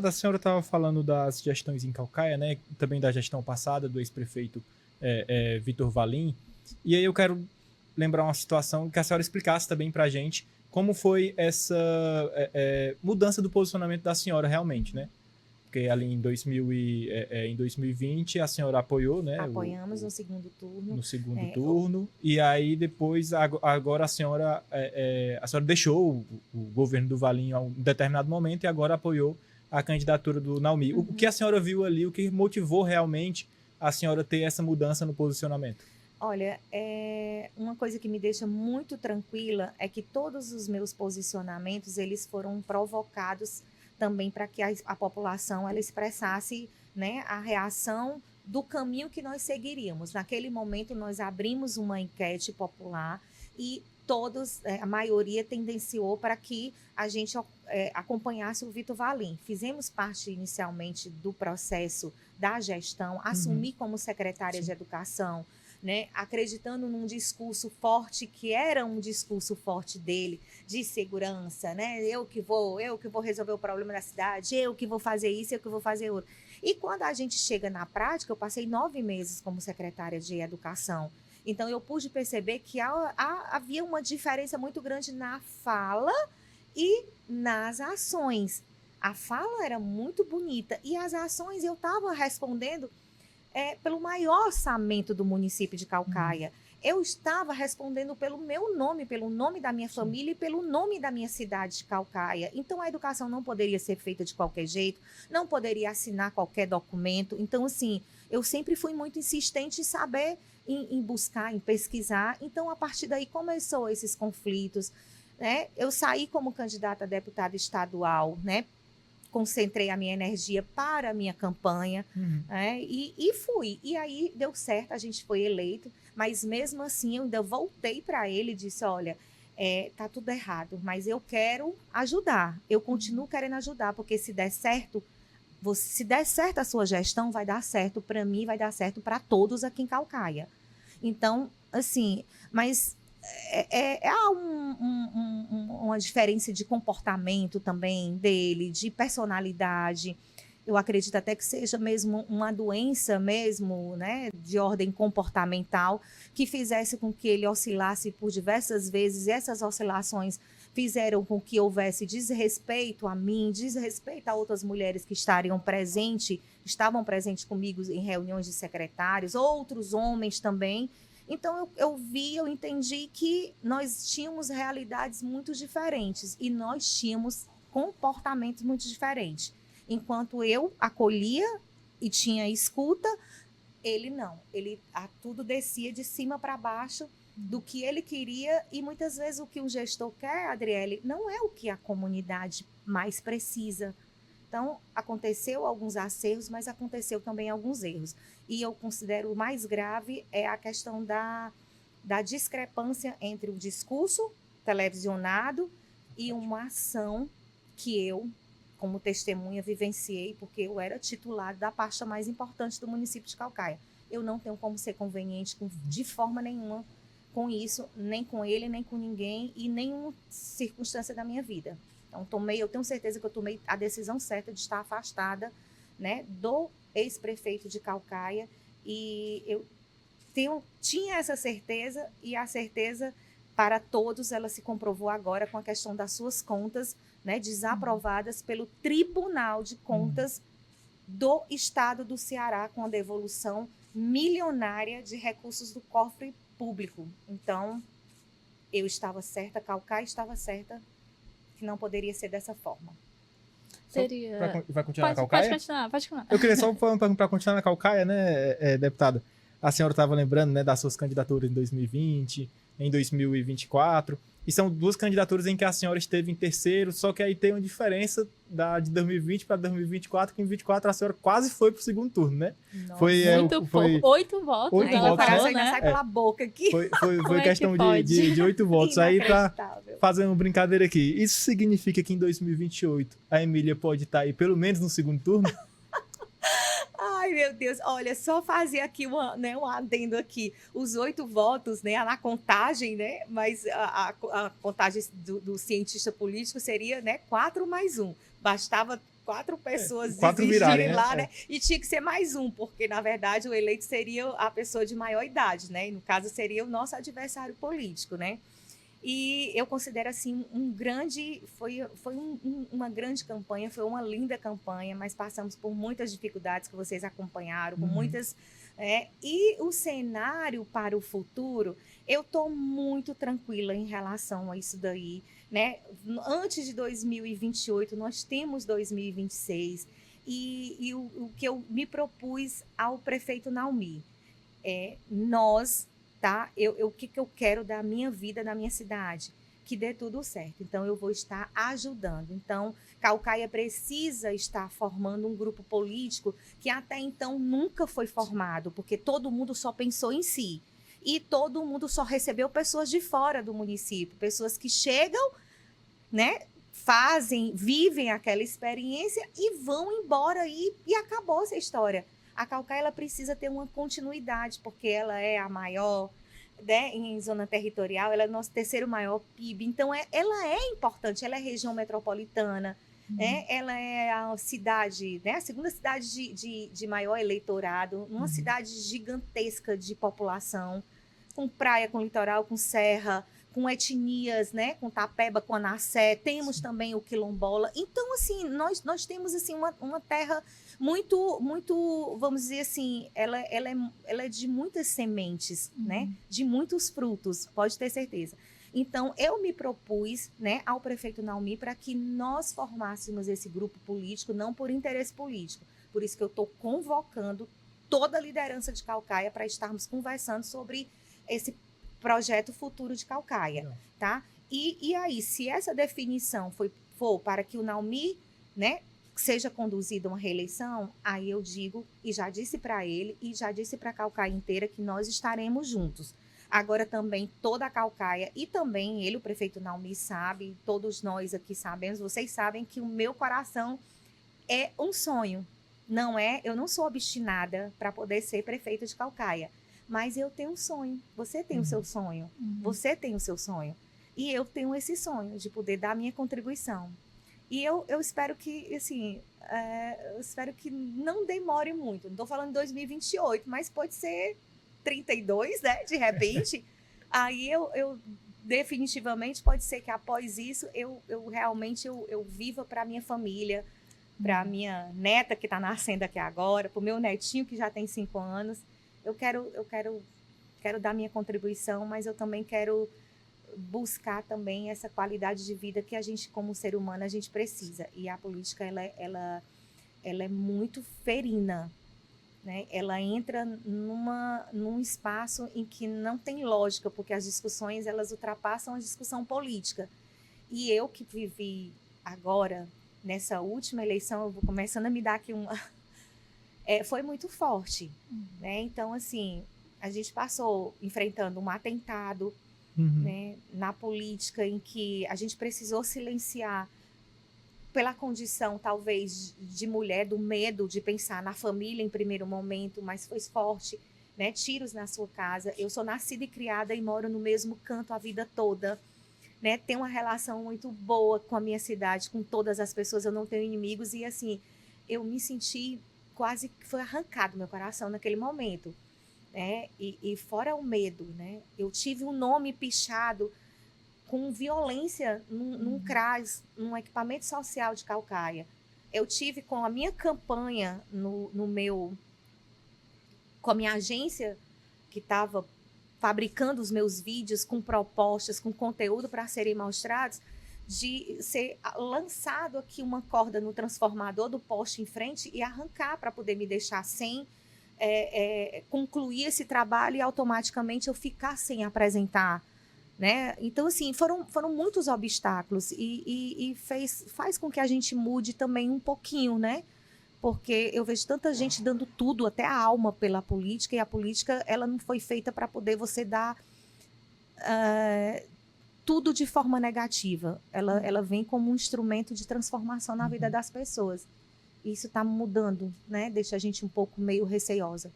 A senhora estava falando das gestões em Caucaia, né? Também da gestão passada do ex-prefeito Vitor Valim. E aí eu quero lembrar uma situação que a senhora explicasse também para a gente como foi essa mudança do posicionamento da senhora realmente, né? Porque ali em 2020 a senhora apoiou, né? Apoiamos no segundo turno. No segundo turno. E aí depois, agora a senhora deixou o governo do Valim a um determinado momento e agora apoiou a candidatura do Naumi. O que a senhora viu ali, o que motivou realmente a senhora ter essa mudança no posicionamento? Olha, uma coisa que me deixa muito tranquila é que todos os meus posicionamentos, eles foram provocados também para que a população ela expressasse, né, a reação do caminho que nós seguiríamos. Naquele momento, nós abrimos uma enquete popular e todos, a maioria tendenciou para que a gente acompanhasse o Vitor Valim. Fizemos parte inicialmente do processo da gestão, assumi como secretária de Educação, né, acreditando num discurso forte, que era um discurso forte dele, de segurança, né? Eu que vou resolver o problema da cidade, eu que vou fazer isso, eu que vou fazer outro. E quando a gente chega na prática, eu passei 9 meses como secretária de Educação. Então, eu pude perceber que havia uma diferença muito grande na fala e nas ações. A fala era muito bonita e as ações eu estava respondendo pelo maior orçamento do município de Caucaia. Eu estava respondendo pelo meu nome, pelo nome da minha família e pelo nome da minha cidade de Caucaia. Então, a educação não poderia ser feita de qualquer jeito, não poderia assinar qualquer documento. Então, assim, eu sempre fui muito insistente em saber, em buscar, em pesquisar. Então, a partir daí, começou esses conflitos, né? Eu saí como candidata a deputada estadual, né? Concentrei a minha energia para a minha campanha, né? E fui. E aí deu certo, a gente foi eleito, mas mesmo assim eu ainda voltei para ele e disse, olha, tá tudo errado, mas eu quero ajudar, eu continuo querendo ajudar, porque se der certo a sua gestão, vai dar certo para mim, vai dar certo para todos aqui em Caucaia. Então, assim, mas há uma diferença de comportamento também dele, de personalidade. Eu acredito até que seja mesmo uma doença mesmo, né, de ordem comportamental, que fizesse com que ele oscilasse por diversas vezes, e essas oscilações fizeram com que houvesse desrespeito a mim, desrespeito a outras mulheres que estavam presentes comigo em reuniões de secretários, outros homens também. Então, eu entendi que nós tínhamos realidades muito diferentes e nós tínhamos comportamentos muito diferentes. Enquanto eu acolhia e tinha escuta, ele não. Ele tudo descia de cima para baixo do que ele queria, e muitas vezes o que um gestor quer, Adriele, não é o que a comunidade mais precisa. Então, aconteceu alguns acertos, mas aconteceu também alguns erros. E eu considero o mais grave é a questão da discrepância entre o discurso televisionado e uma ação que eu, como testemunha, vivenciei, porque eu era titular da pasta mais importante do município de Caucaia. Eu não tenho como ser conveniente de forma nenhuma com isso, nem com ele, nem com ninguém, e nenhuma circunstância da minha vida. Então, eu tenho certeza que eu tomei a decisão certa de estar afastada, né, do ex-prefeito de Caucaia, e eu tinha essa certeza, e a certeza para todos ela se comprovou agora com a questão das suas contas, né, desaprovadas pelo Tribunal de Contas do Estado do Ceará, com a devolução milionária de recursos do cofre público. Então, eu estava certa, Caucaia estava certa, que não poderia ser dessa forma. Vai continuar na Caucaia? Pode continuar. Eu queria só para continuar na Caucaia, né, deputada? A senhora estava lembrando, né, das suas candidaturas em 2020, em 2024, e são duas candidaturas em que a senhora esteve em terceiro, só que aí tem uma diferença de 2020 para 2024, que em 2024 a senhora quase foi para o segundo turno, né? Nossa, foi 8 votos. 8 votos, ainda sai pela boca aqui. Foi questão de 8 votos. Aí, para fazer uma brincadeira aqui, isso significa que em 2028 a Emília pode estar aí pelo menos no segundo turno? Ai, meu Deus, olha, só fazer aqui um adendo aqui. Os 8 votos, né, na contagem, né, mas a contagem do cientista político seria, né, 4 mais 1. Bastava quatro pessoas quatro virarem, lá, né? E tinha que ser mais um, porque, na verdade, o eleito seria a pessoa de maior idade, né? E, no caso, seria o nosso adversário político, né? E eu considero, assim, uma grande campanha, foi uma linda campanha, mas passamos por muitas dificuldades que vocês acompanharam, com muitas... e o cenário para o futuro, eu estou muito tranquila em relação a isso daí, né? Antes de 2028, nós temos 2026, e o que eu me propus ao prefeito Naumi tá? O que eu quero da minha vida, da minha cidade? Que dê tudo certo. Então, eu vou estar ajudando. Então, Caucaia precisa estar formando um grupo político que até então nunca foi formado, porque todo mundo só pensou em si. E todo mundo só recebeu pessoas de fora do município, pessoas que chegam, né? Vivem aquela experiência e vão embora e acabou essa história. A Caucaia ela precisa ter uma continuidade, porque ela é a maior, né, em zona territorial, ela é o nosso terceiro maior PIB. Então, ela é importante, ela é região metropolitana, né, ela é a cidade, né, a segunda cidade de maior eleitorado, uma cidade gigantesca de população, com praia, com litoral, com serra, com etnias, né, com Tapeba, com Anassé, temos também o quilombola. Então, assim, nós temos assim, uma terra muito, vamos dizer assim, ela é de muitas sementes, né, de muitos frutos, pode ter certeza. Então, eu me propus, né, ao prefeito Naumi para que nós formássemos esse grupo político, não por interesse político. Por isso que eu estou convocando toda a liderança de Caucaia para estarmos conversando sobre esse projeto futuro de Caucaia, tá? E aí, se essa definição for para que o Naumi, né, seja conduzido a uma reeleição, aí eu digo, e já disse para ele, e já disse para a Caucaia inteira, que nós estaremos juntos. Agora também toda a Caucaia, e também ele, o prefeito Naumi, sabe, todos nós aqui sabemos, vocês sabem que o meu coração é um sonho. Eu não sou obstinada para poder ser prefeita de Caucaia. Mas eu tenho um sonho, você tem o seu sonho, você tem o seu sonho. E eu tenho esse sonho de poder dar a minha contribuição. E eu espero que, assim, eu espero que não demore muito. Não estou falando 2028, mas pode ser 32, né, de repente. Aí eu definitivamente pode ser que após isso eu realmente viva para a minha família, para a minha neta que está nascendo aqui agora, para o meu netinho que já tem 5 anos. Eu quero dar minha contribuição, mas eu também quero buscar também essa qualidade de vida que a gente, como ser humano, a gente precisa. E a política, ela é muito ferina, né? Ela entra num espaço em que não tem lógica, porque as discussões, elas ultrapassam a discussão política. E eu que vivi agora, nessa última eleição, eu vou começando a me dar aqui uma... foi muito forte, né? Então, assim, a gente passou enfrentando um atentado, né, na política, em que a gente precisou silenciar pela condição, talvez, de mulher, do medo de pensar na família em primeiro momento, mas foi forte, né? Tiros na sua casa. Eu sou nascida e criada e moro no mesmo canto a vida toda, né? Tenho uma relação muito boa com a minha cidade, com todas as pessoas, eu não tenho inimigos e, assim, eu me senti... quase que foi arrancado meu coração naquele momento, né? E fora o medo, né? Eu tive um nome pichado com violência num CRAS, num equipamento social de Caucaia. Eu tive com a minha campanha com a minha agência que estava fabricando os meus vídeos com propostas, com conteúdo para serem mostrados, de ser lançado aqui uma corda no transformador do poste em frente e arrancar para poder me deixar sem concluir esse trabalho e automaticamente eu ficar sem apresentar, né? Então, assim, foram muitos obstáculos e faz com que a gente mude também um pouquinho, né? Porque eu vejo tanta gente dando tudo, até a alma pela política, e a política ela não foi feita para poder você dar... tudo de forma negativa. Ela vem como um instrumento de transformação na vida das pessoas. Isso está mudando, né? Deixa a gente um pouco meio receosa.